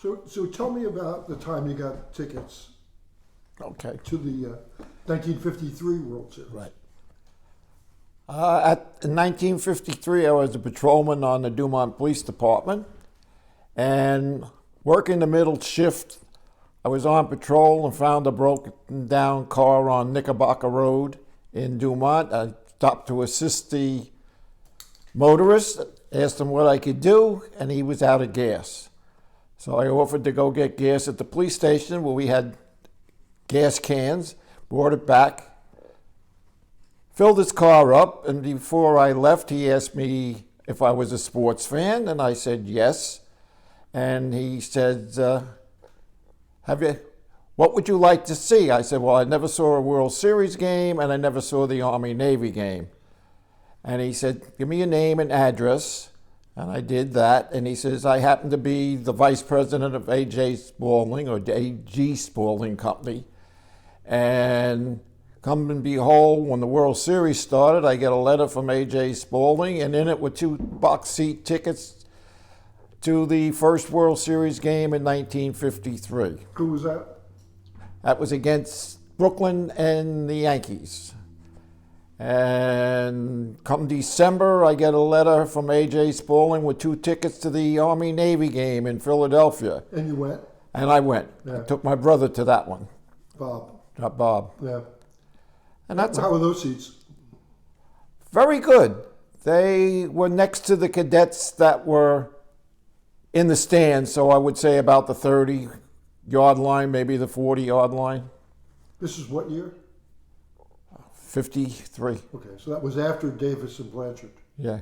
So tell me about the time you got tickets Okay. to the 1953 World Series. Right. In 1953, I was a patrolman on the Dumont Police Department, and working the middle shift, I was on patrol and found a broken down car on Knickerbocker Road in Dumont. I stopped to assist the motorist, asked him what I could do, and he was out of gas. So I offered to go get gas at the police station where we had gas cans, brought it back, filled his car up, and before I left, he asked me if I was a sports fan, and I said yes. And he said, what would you like to see? I said, well, I never saw a World Series game, and I never saw the Army-Navy game. And he said, give me your name and address. And I did that. And he says, I happen to be the vice president of A.J. Spaulding, or A.G. Spaulding Company. And come and behold, when the World Series started, I get a letter from A.J. Spaulding, and in it were 2 box seat tickets to the first World Series game in 1953. Who was that? That was against Brooklyn and the Yankees. And come December, I get a letter from A.J. Spaulding with 2 tickets to the Army-Navy game in Philadelphia. And you went? And I went. Yeah. I took my brother to that one. Bob. Bob. Yeah. And that's How were those seats? very good. They were next to the cadets that were in the stands, so I would say about the 30-yard line, maybe the 40-yard line. This is what year? 53. Okay, so that was after Davis and Blanchard. Yeah.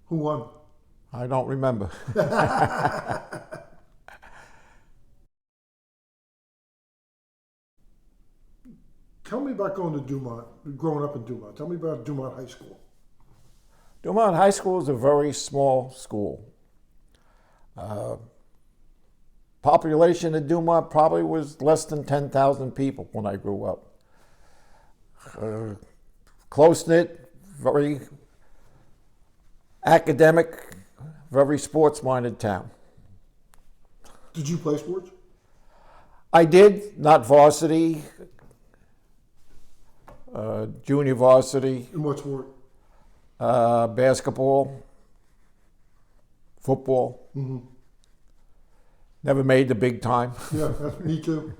Who won? I don't remember. Tell me about going to Dumont, growing up in Dumont. Tell me about Dumont High School. Dumont High School is a very small school. Population of Dumont probably was less than 10,000 people when I grew up. Close-knit, very academic, very sports-minded town. Did you play sports? I did, not varsity, junior varsity, In what sport? basketball, football. Mm-hmm. Never made the big time. Yeah, me too.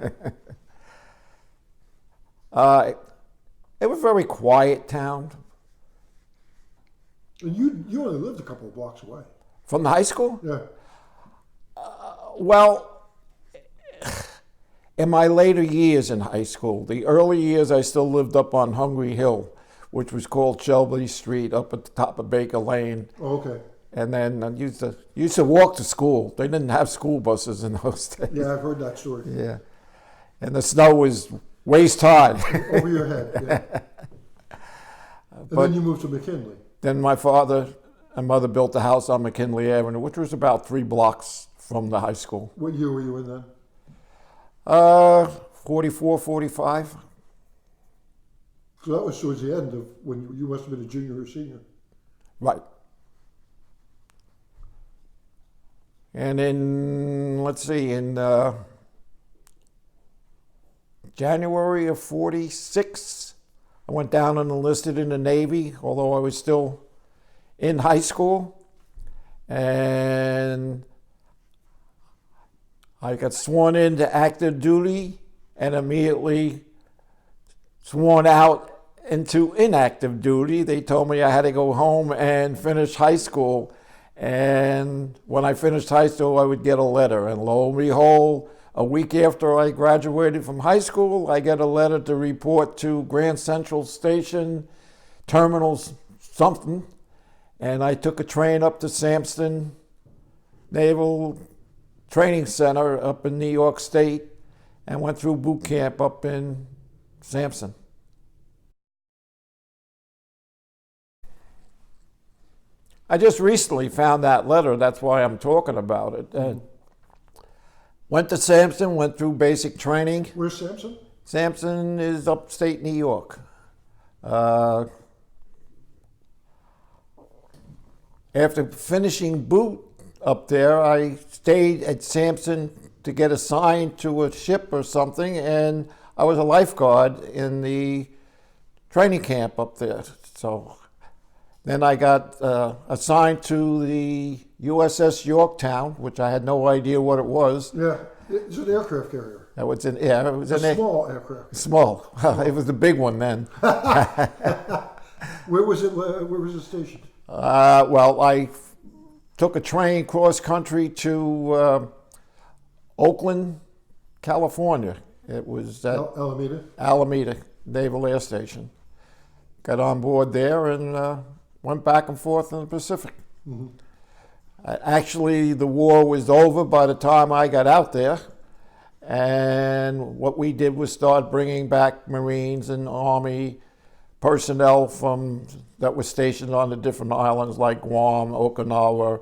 It was a very quiet town. And you only lived a couple of blocks away. From the high school? Yeah. Well, in my later years in high school, the early years I still lived up on Hungry Hill, which was called Shelby Street, up at the top of Baker Lane. Oh, okay. And then I used to walk to school. They didn't have school buses in those days. Yeah, I've heard that story. Yeah. And the snow was waist high. Over your head, yeah. And then you moved to McKinley. Then my father and mother built a house on McKinley Avenue, which was about 3 blocks from the high school. What year were you in then? 44, 45. So that was towards the end of when you must have been a junior or senior. Right. And in, let's see, in January of 46, I went down and enlisted in the Navy, although I was still in high school. And I got sworn into active duty and immediately sworn out into inactive duty. They told me I had to go home and finish high school. And when I finished high school, I would get a letter. And lo and behold, a week after I graduated from high school, I get a letter to report to Grand Central Station, Terminals something. And I took a train up to Sampson Naval Training Center up in New York State and went through boot camp up in Sampson. I just recently found that letter. That's why I'm talking about it. Went to Sampson, went through basic training. Where's Sampson? Sampson is upstate New York. After finishing boot up there, I stayed at Sampson to get assigned to a ship or something, and I was a lifeguard in the training camp up there. So then I got assigned to the USS Yorktown, which I had no idea what it was. Yeah, it's an aircraft carrier. It was an, yeah, it was A an small aircraft. small. It was the big one then. Where was it? Where was it stationed? Well, I took a train cross country to Oakland, California. It was at Alameda. Alameda Naval Air Station. Got on board there and went back and forth in the Pacific. Mm-hmm. Actually, the war was over by the time I got out there. And what we did was start bringing back Marines and Army personnel that were stationed on the different islands like Guam, Okinawa,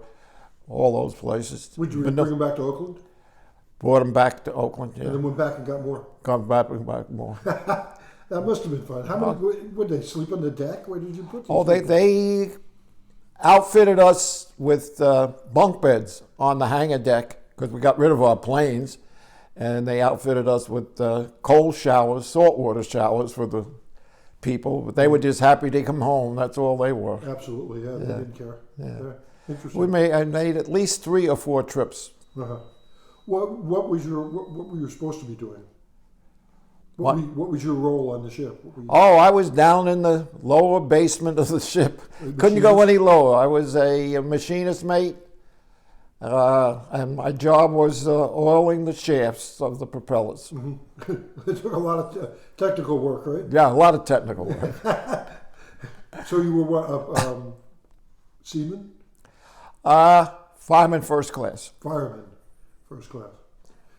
all those places. Would you But bring them back to Oakland? brought them back to Oakland, And yeah. then went back and got more? Come back more. That must have been fun. How many? Would they sleep on the deck? Where did you put them? Oh, they outfitted us with bunk beds on the hangar deck because we got rid of our planes, and they outfitted us with cold showers, saltwater showers for the people. But they were just happy to come home. That's all they were. Absolutely, yeah. They didn't care. Yeah. Interesting. I made at least 3 or 4 trips. Uh-huh. What were you supposed to be doing? What? What was your role on the ship? What were you- Oh, I was down in the lower basement of the ship. Couldn't go any lower. I was a machinist mate, and my job was oiling the shafts of the propellers. It took a lot of technical work, right? Yeah, a lot of technical work. So you were what, seaman? Fireman first class. Fireman, first class.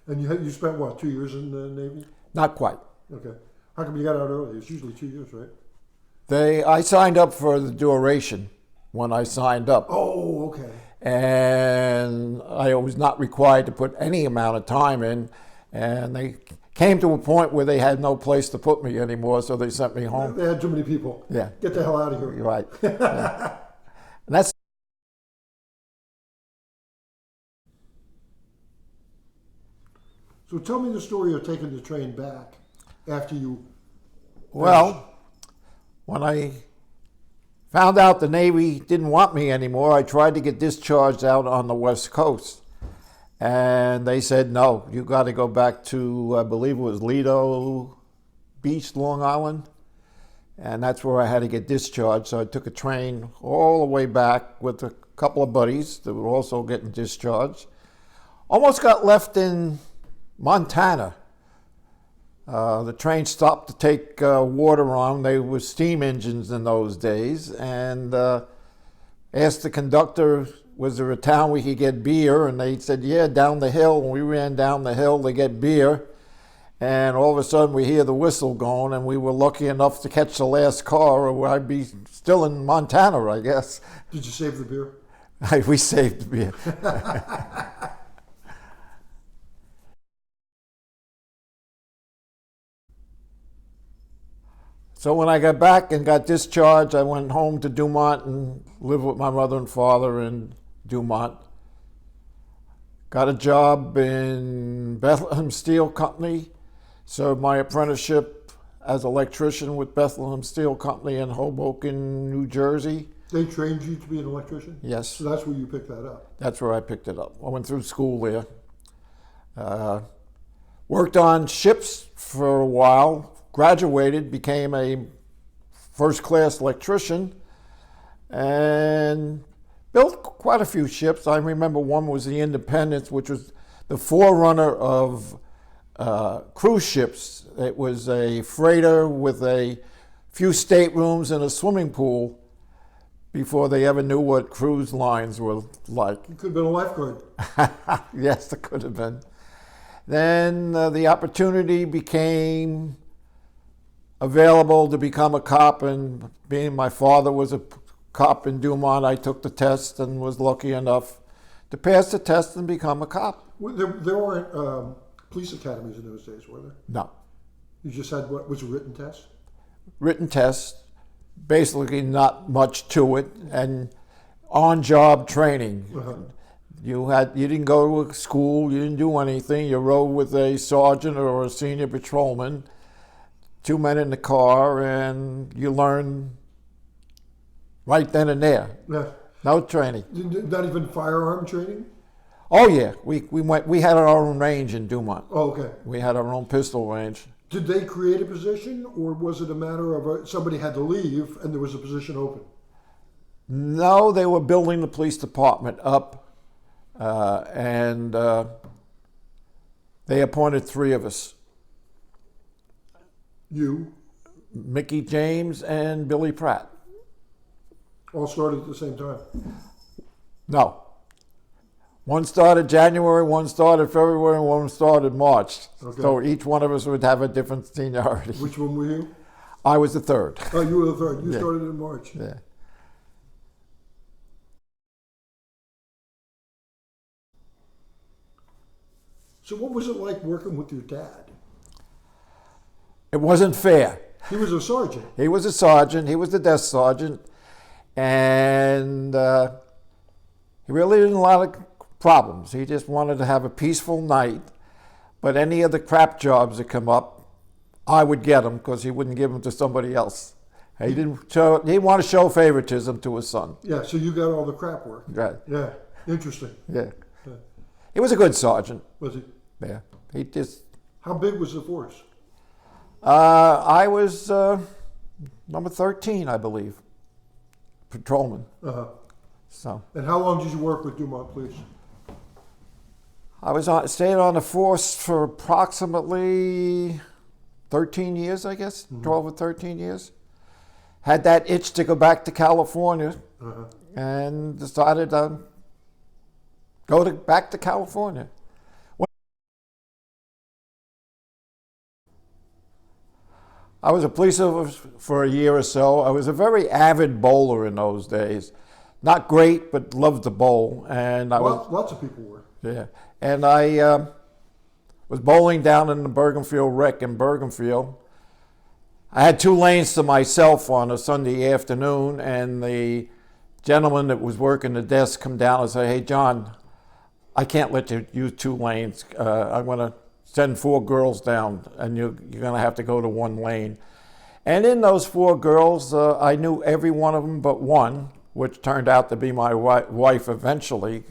And you spent what, 2 years in the Navy? Not quite. Okay. How come you got out early? It's usually 2 years, right? I signed up for the duration when I signed up. Oh, okay. And I was not required to put any amount of time in. And they came to a point where they had no place to put me anymore, so they sent me home. They had too many people. Yeah. Get the hell out of here. You're right. Yeah. And that's So tell me the story of taking the train back after you. well, when I found out the Navy didn't want me anymore, I tried to get discharged out on the West Coast. And they said, no, you got to go back to, I believe it was Lido Beach, Long Island. And that's where I had to get discharged. So I took a train all the way back with a couple of buddies that were also getting discharged. Almost got left in Montana. The train stopped to take water on. They were steam engines in those days. And asked the conductor, was there a town we could get beer? And they said, yeah, down the hill. And we ran down the hill to get beer. And all of a sudden we hear the whistle going, and we were lucky enough to catch the last car, or I'd be still in Montana, I guess. Did you save the beer? We saved the beer. So when I got back and got discharged, I went home to Dumont and lived with my mother and father in Dumont. Got a job in Bethlehem Steel Company, served my apprenticeship as electrician with Bethlehem Steel Company in Hoboken, New Jersey. They trained you to be an electrician? Yes, So that's where you picked that up. that's where I picked it up. I went through school there. Worked on ships for a while, graduated, became a first-class electrician, and built quite a few ships. I remember one was the Independence, which was the forerunner of cruise ships. It was a freighter with a few staterooms and a swimming pool before they ever knew what cruise lines were like. You could have been a lifeguard. Yes, it could have been. Then the opportunity became available to become a cop, and being my father was a cop in Dumont, I took the test and was lucky enough to pass the test and become a cop. There weren't police academies in those days, were there? No. You just had what was a written test? Written test, basically not much to it, and on-job training. Uh-huh. You didn't go to school, you didn't do anything. You rode with a sergeant or a senior patrolman, 2 men in the car, and you learned right then and there. Yeah. No training. Not even firearm training? Oh yeah, we had our own range in Dumont. Oh, okay. We had our own pistol range. Did they create a position, or was it a matter of somebody had to leave and there was a position open? No, they were building the police department up, and they appointed 3 of us: You Mickey James and Billy Pratt. all started at the same time. No. One started January, one started February, and one started March. Okay. So each one of us would have a different seniority. Which one were you? I was the third. Oh, you were the third. You Yeah. started in March. Yeah. So what was it like working with your dad? It wasn't fair. He was a sergeant. He was a sergeant. He was the desk sergeant. And he really didn't have a lot of problems. He just wanted to have a peaceful night. But any of the crap jobs that come up, I would get them because he wouldn't give them to somebody else. He didn't want to show favoritism to his son. Yeah, so you got all the crap work. Right. Yeah, interesting. Yeah. Yeah. He was a good sergeant. Was he? Yeah. He just. How big was the force? I was number 13, I believe, patrolman. Uh-huh. So And how long did you work with Dumont Police? I stayed on the force for approximately 13 years, I guess, 12 or 13 years. Had that itch to go back to California, Uh-huh. and decided to back to California. I was a police officer for a year or so. I was a very avid bowler in those days. Not great, but loved to bowl. And I was, Lots of people were. yeah. And I was bowling down in the Bergenfield Rec in Bergenfield. I had 2 lanes to myself on a Sunday afternoon, and the gentleman that was working the desk come down and say, "Hey, John, I can't let you use 2 lanes. I'm going to send 4 girls down, and you're going to have to go to 1 lane." And in those 4 girls, I knew every one of them but one, which turned out to be my wife eventually.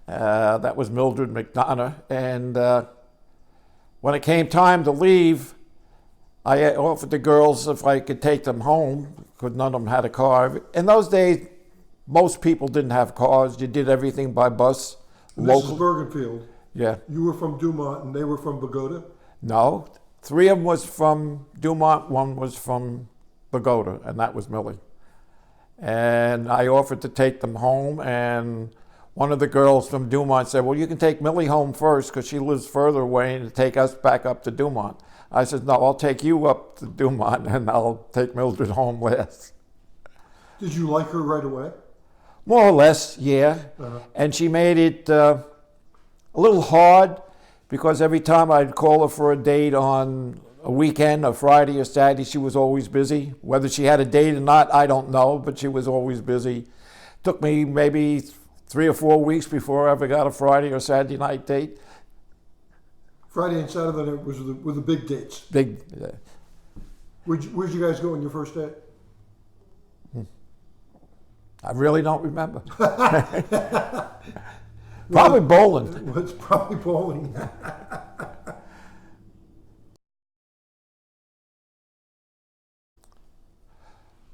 That was Mildred McDonough. And when it came time to leave, I offered the girls if I could take them home, because none of them had a car. In those days, most people didn't have cars. You did everything by bus. And this is Bergenfield. Yeah. You were from Dumont and they were from Bogota? No. 3 of them was from Dumont, 1 was from Bogota, and that was Millie. And I offered to take them home, and one of the girls from Dumont said, "Well, you can take Millie home first because she lives further away, and take us back up to Dumont." I said, "No, I'll take you up to Dumont, and I'll take Mildred home last." Did you like her right away? More or less, yeah. Uh-huh. And she made it a little hard, because every time I'd call her for a date on a weekend, a Friday or Saturday, she was always busy. Whether she had a date or not, I don't know, but she was always busy. Took me maybe 3 or 4 weeks before I ever got a Friday or Saturday night date. Friday and Saturday night were the big dates. Big. Where'd you guys go on your first date? I really don't remember. Probably bowling. It was probably bowling.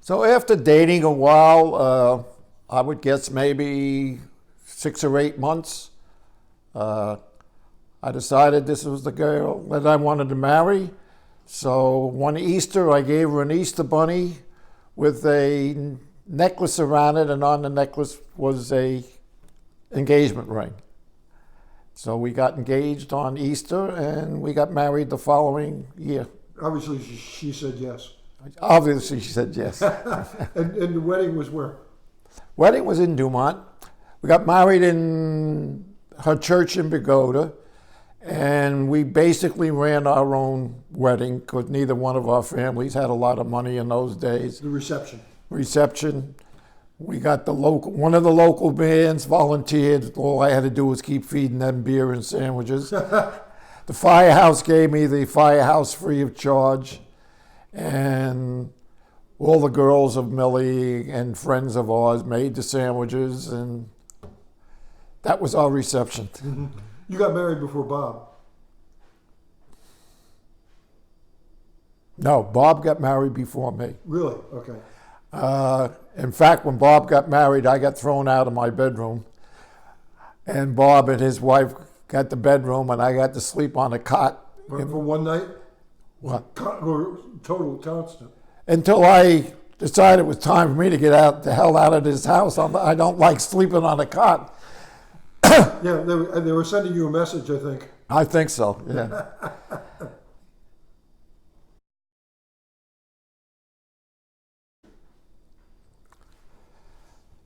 So after dating a while, I would guess maybe 6 or 8 months, I decided this was the girl that I wanted to marry. So one Easter, I gave her an Easter bunny with a necklace around it, and on the necklace was a engagement ring. So we got engaged on Easter, and we got married the following year. Obviously, she said yes. Obviously, she said yes. And the wedding was where? Wedding was in Dumont. We got married in her church in Bogota, and we basically ran our own wedding because neither one of our families had a lot of money in those days. The reception. Reception. We got one of the local bands volunteered. All I had to do was keep feeding them beer and sandwiches. The firehouse gave me the firehouse free of charge. And all the girls of Millie and friends of ours made the sandwiches, and that was our reception. Mm-hmm. You got married before Bob. No, Bob got married before me. Really? Okay. In fact, when Bob got married, I got thrown out of my bedroom. And Bob and his wife got the bedroom, and I got to sleep on a cot. For one night? What? Or total constant? Until I decided it was time for me to get the hell out of this house. I don't like sleeping on a cot. Yeah, they were sending you a message, I think. I think so, yeah.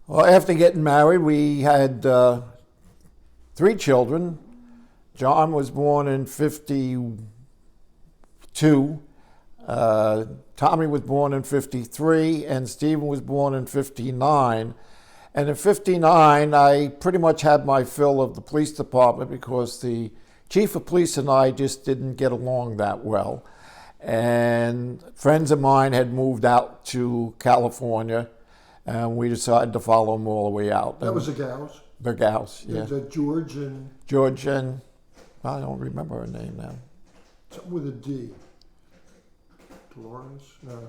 Well, after getting married, we had 3 children. John was born in 52. Tommy was born in 53, and Stephen was born in 59. And in 59, I pretty much had my fill of the police department because the chief of police and I just didn't get along that well. And friends of mine had moved out to California, and we decided to follow them all the way out. That was the Gauss? The Gauss, yeah. George and... George and... I don't remember her name now. Something with a D. Dolores? No.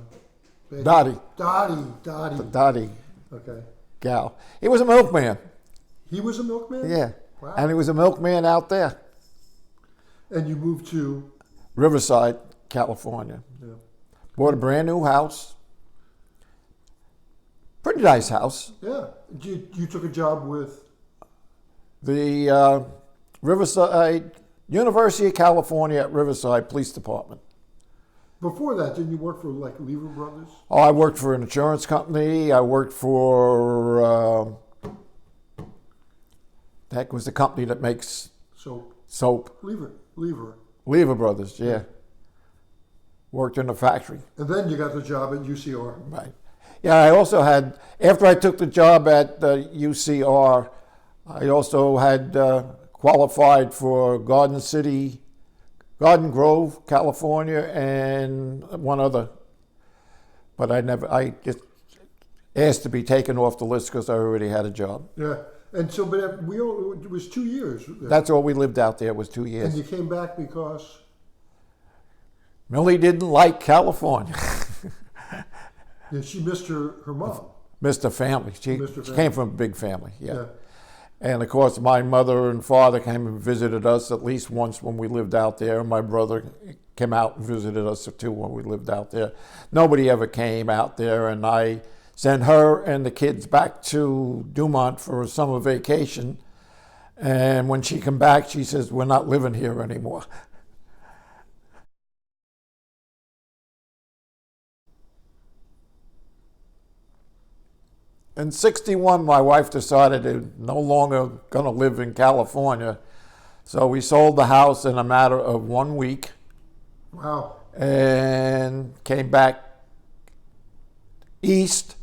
Dottie. Dottie. Okay. Gal. He was a milkman. He was a milkman? Yeah. Wow. And he was a milkman out there. And you moved to? Riverside, California. Yeah. Bought a brand new house. Pretty nice house. Yeah. You took a job with? The Riverside, University of California at Riverside Police Department. Before that, didn't you work for like Lever Brothers? Oh, I worked for an insurance company. I worked for, that was the company that makes soap. Lever. Lever Brothers, yeah. Worked in a factory. And then you got the job at UCR. Right. Yeah, I also had, after I took the job at UCR, I also had qualified for Garden Grove, California, and one other. But I just asked to be taken off the list because I already had a job. Yeah. And so, but it was 2 years. That's all we lived out there was 2 years. And you came back because? Millie didn't like California. Yeah, she missed her mom. Missed her family. She came from a big family, yeah. And of course, my mother and father came and visited us at least once when we lived out there. My brother came out and visited us too when we lived out there. Nobody ever came out there, and I sent her and the kids back to Dumont for a summer vacation. And when she came back, she says, "We're not living here anymore." In '61, my wife decided to no longer going to live in California, so we sold the house in a matter of 1 week. Wow. And came back east,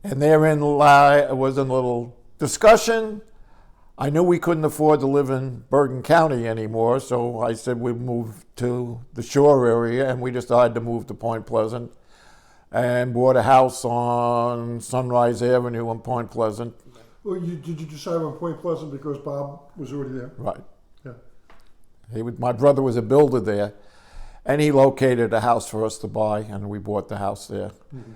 and therein was a little discussion. I knew we couldn't afford to live in Bergen County anymore, so I said we'd move to the shore area, and we decided to move to Point Pleasant. And bought a house on Sunrise Avenue in Point Pleasant. Well, did you decide on Point Pleasant because Bob was already there? Right. Yeah. My brother was a builder there, and he located a house for us to buy, and we bought the house there. Mm-hmm.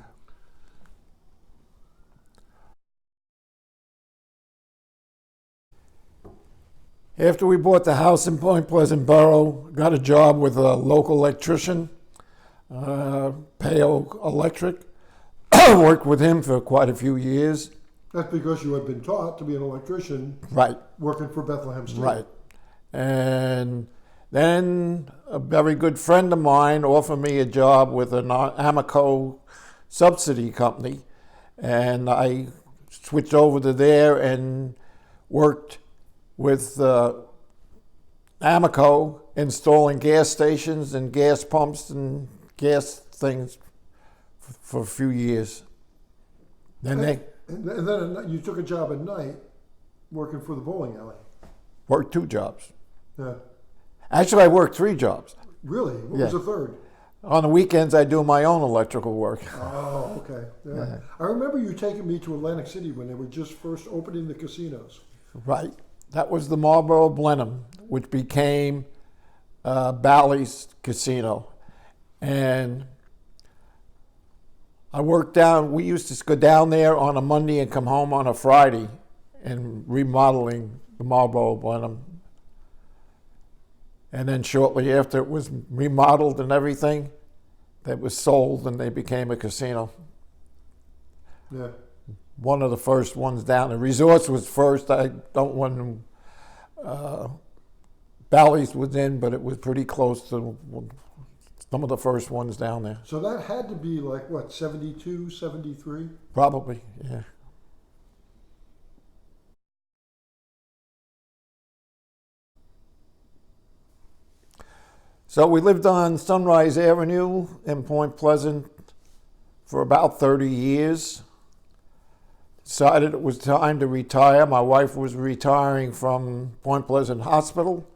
After we bought the house in Point Pleasant Borough, got a job with a local electrician, Pale Electric. Worked with him for quite a few years. That's because you had been taught to be an electrician. Right. Working for Bethlehem Steel. Right. And then a very good friend of mine offered me a job with an Amoco subsidy company. And I switched over to there and worked with Amoco installing gas stations and gas pumps and gas things for a few years. Then And then you took a job at night working for the bowling alley. Worked 2 jobs. Yeah. Actually, I worked 3 jobs. Really? What Yeah. was the third? On the weekends, I do my own electrical work. Oh, okay. Yeah. Yeah. I remember you taking me to Atlantic City when they were just first opening the casinos. Right. That was the Marlboro Blenheim, which became Bally's Casino. And I worked down, we used to go down there on a Monday and come home on a Friday and remodeling the Marlboro Blenheim. And then shortly after it was remodeled and everything, that was sold and they became a casino. Yeah. One of the first ones down. The Resorts was first. I don't want Bally's was in, but it was pretty close to some of the first ones down there. So that had to be like, what, 72, 73? Probably, yeah. So we lived on Sunrise Avenue in Point Pleasant for about 30 years. Decided it was time to retire. My wife was retiring from Point Pleasant Hospital,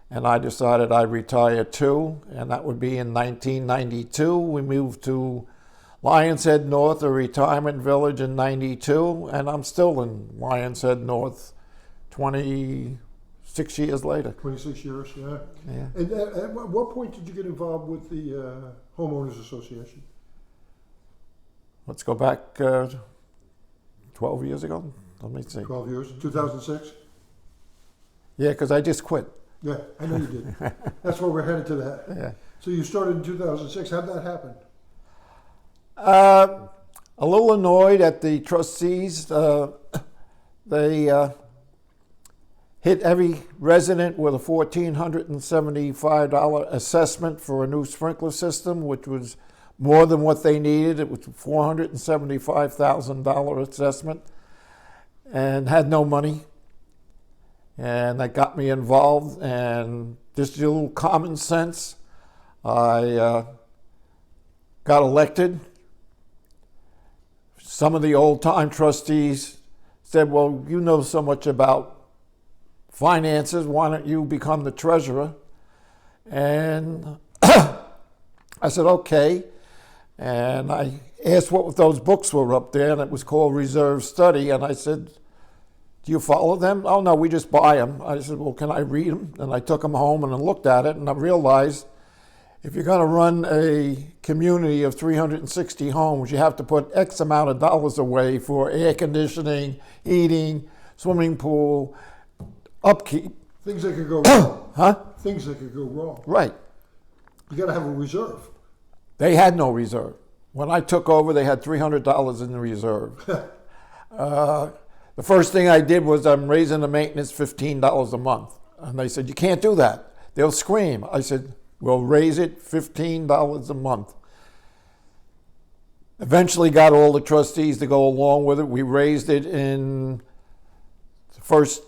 and I decided I'd retire too, and that would be in 1992. We moved to Lions Head North, a retirement village, in 92, and I'm still in Lions Head North 26 years later. 26 years, yeah. Yeah. And at what point did you get involved with the Homeowners Association? Let's go back 12 years ago. Let me see. 12 years, 2006? Yeah, because I just quit. Yeah, I know you did. That's where we're headed to that. Yeah. So you started in 2006. How'd that happen? A little annoyed at the trustees. They hit every resident with a $1,475 assessment for a new sprinkler system, which was more than what they needed. It was a $475,000 assessment, and had no money. And that got me involved, and just a little common sense, I got elected. Some of the old-time trustees said, well, you know so much about finances, why don't you become the treasurer? And I said, okay. And I asked what those books were up there, and it was called Reserve Study, and I said, do you follow them? Oh, no, we just buy them. I said, well, can I read them? And I took them home and I looked at it, and I realized if you're going to run a community of 360 homes, you have to put X amount of dollars away for air conditioning, heating, swimming pool, upkeep. Things that could go wrong. Huh? Things that could go wrong. Right. You got to have a reserve. They had no reserve. When I took over, they had $300 in the reserve. The first thing I did was I'm raising the maintenance $15 a month. And they said, you can't do that. They'll scream. I said, we'll raise it $15 a month. Eventually got all the trustees to go along with it. We raised it in the first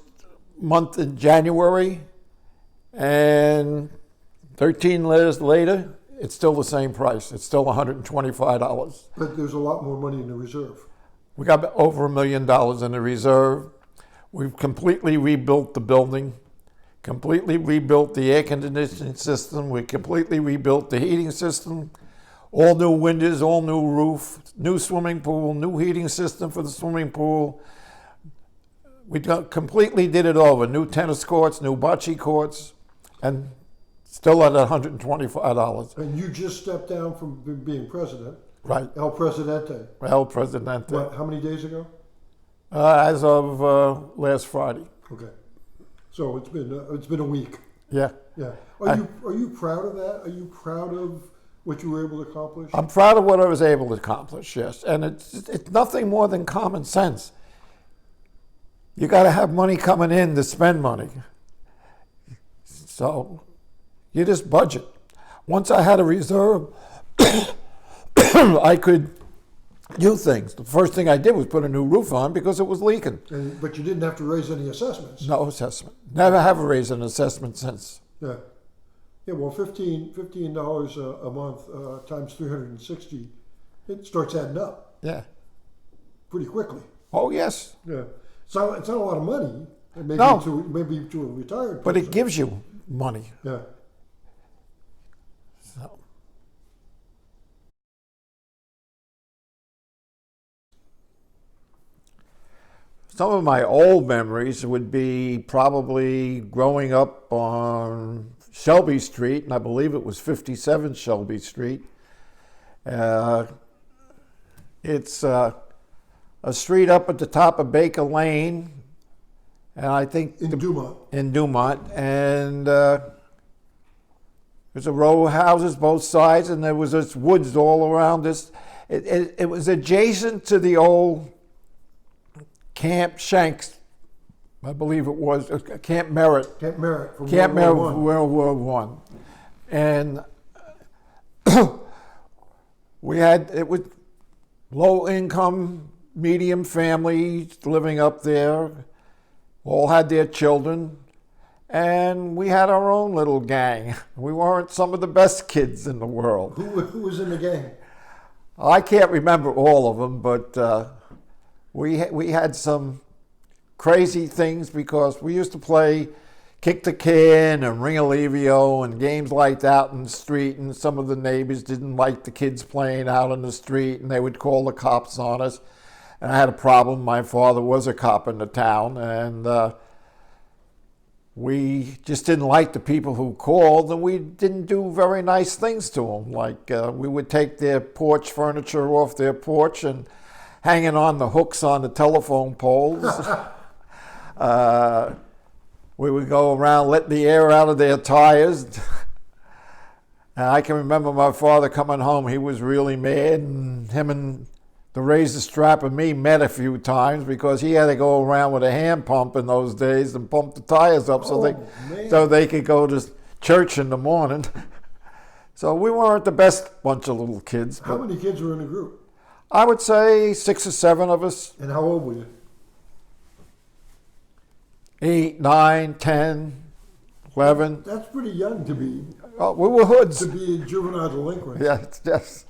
month in January, and 13 years later, it's still the same price. It's still $125. But there's a lot more money in the reserve. We got over $1 million in the reserve. We've completely rebuilt the building, completely rebuilt the air conditioning system. We completely rebuilt the heating system. All new windows, all new roof, new swimming pool, new heating system for the swimming pool. We completely did it over. New tennis courts, new bocce courts, and still at $125. And you just stepped down from being president. Right. El Presidente. El Presidente. What, how many days ago? As of last Friday. Okay. So it's been a week. Yeah. Yeah. Are you proud of that? Are you proud of what you were able to accomplish? I'm proud of what I was able to accomplish, yes. And it's nothing more than common sense. You got to have money coming in to spend money. So you just budget. Once I had a reserve, I could do things. The first thing I did was put a new roof on because it was leaking. But you didn't have to raise any assessments. No assessment. Never have raised an assessment since. Yeah. Yeah, well, $15 a month times 360, it starts adding up. Yeah. pretty quickly. Oh, yes. Yeah. So it's not a lot of money. Maybe No. maybe to a retired But person. it gives you money. Yeah. So. Some of my old memories would be probably growing up on Shelby Street, and I believe it was 57 Shelby Street. It's a street up at the top of Baker Lane, and I think In Dumont. in Dumont, and there's a row of houses both sides, and there was this woods all around this. It was adjacent to the old Camp Shanks, I believe it was, Camp Merritt. Camp Merritt from Camp World Merritt, War I. World War One, and it was low income, medium families living up there, all had their children, and we had our own little gang. We weren't some of the best kids in the world. Who was in the gang? I can't remember all of them, but we had some crazy things because we used to play kick the can and ring a levio and games like that in the street, and some of the neighbors didn't like the kids playing out in the street, and they would call the cops on us. And I had a problem. My father was a cop in the town, and we just didn't like the people who called, and we didn't do very nice things to them. Like we would take their porch furniture off their porch and hang it on the hooks on the telephone poles. We would go around letting the air out of their tires. And I can remember my father coming home. He was really mad, and him and the razor strap and me met a few times because he had to go around with a hand pump in those days and pump the tires up so they could go to church in the morning. So we weren't the best bunch of little kids. How But many kids were in the group? I would say 6 or 7 of us. And how old were you? 8, 9, 10, 11. That's pretty young to be We were hoods. a juvenile delinquent. Yeah, yes.